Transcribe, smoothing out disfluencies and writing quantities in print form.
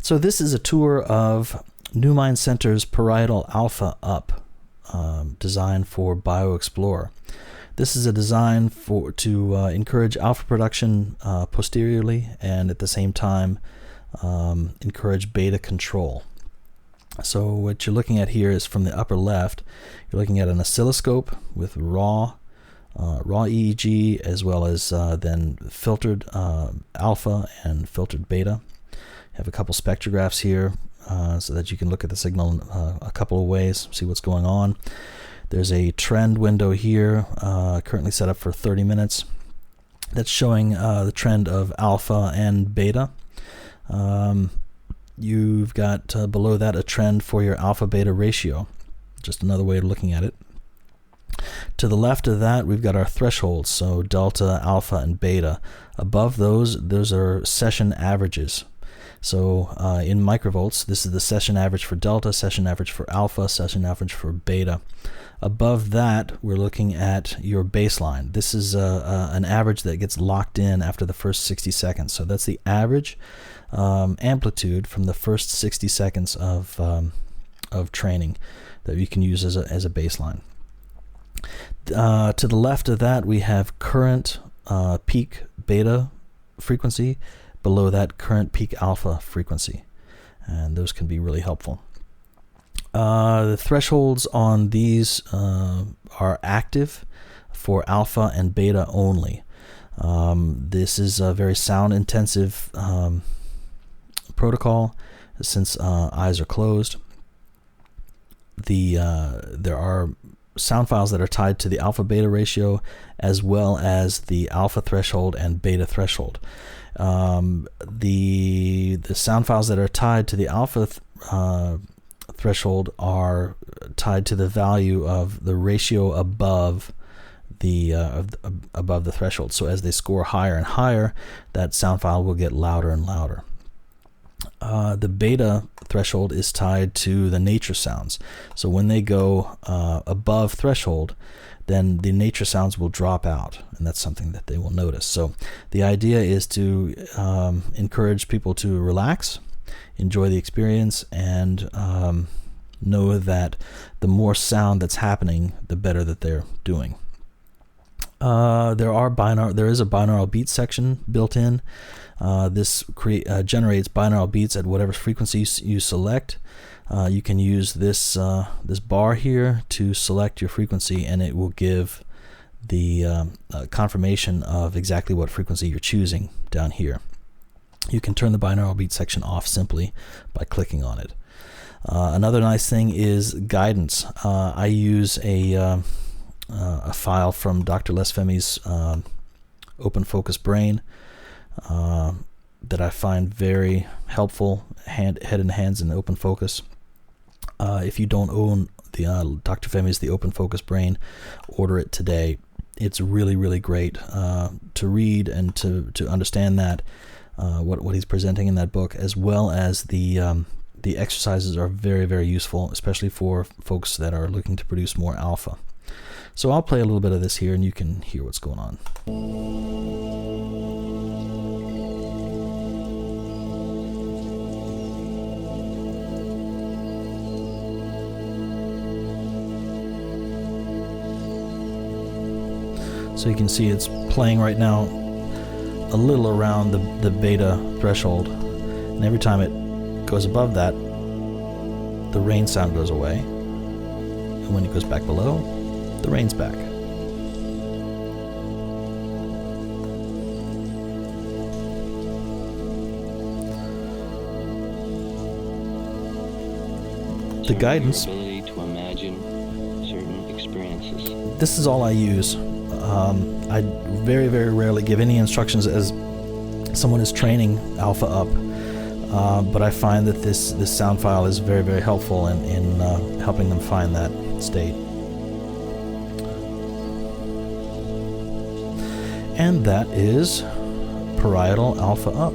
So this is a tour of Newmindcenters' Parietal Alpha Up, designed for BIoExplorer. This is a design to encourage alpha production posteriorly, and at the same time encourage beta control. So what you're looking at here is from the upper left. You're looking at an oscilloscope with raw EEG, as well as then filtered alpha and filtered beta. You have a couple spectrographs here so that you can look at the signal a couple of ways, see what's going on. There's a trend window here, currently set up for 30 minutes. That's showing the trend of alpha and beta. You've got below that a trend for your alpha-beta ratio, just another way of looking at it. To the left of that, we've got our thresholds, so delta, alpha, and beta. Above those are session averages. So in microvolts, this is the session average for delta, session average for alpha, session average for beta. Above that, we're looking at your baseline. This is an average that gets locked in after the first 60 seconds. So that's the average amplitude from the first 60 seconds of training that you can use as a baseline. To the left of that, we have current peak beta frequency. Below that, current peak alpha frequency. And those can be really helpful. The thresholds on these are active for alpha and beta only. This is a very sound intensive protocol since eyes are closed. There are sound files that are tied to the alpha beta ratio, as well as the alpha threshold and beta threshold. The sound files that are tied to the alpha threshold are tied to the value of the ratio above the threshold. So as they score higher and higher, that sound file will get louder and louder. The beta threshold is tied to the nature sounds. So when they go above threshold, then the nature sounds will drop out, and that's something that they will notice. So the idea is to encourage people to relax, enjoy the experience, and know that the more sound that's happening, the better that they're doing. There is a binaural beat section built in. This generates binaural beats at whatever frequency you select. You can use this bar here to select your frequency, and it will give the confirmation of exactly what frequency you're choosing down here. You can turn the binaural beat section off simply by clicking on it. Another nice thing is guidance. I use a file from Dr. Les Femi's Open Focus Brain that I find very helpful, head and hands in open focus. If you don't own the Dr. Femi's The Open Focus Brain, order it today. It's really, really great to read and to understand that what he's presenting in that book, as well as the exercises are very, very useful, especially for folks that are looking to produce more alpha. So I'll play a little bit of this here, and you can hear what's going on. So you can see it's playing right now a little around the beta threshold, and every time it goes above that, the rain sound goes away, and when it goes back below, the rain's back. The guidance, ability to imagine certain experiences. This is all I use. I very, very rarely give any instructions as someone is training Alpha Up, but I find that this sound file is very, very helpful in helping them find that state. And that is Parietal Alpha Up.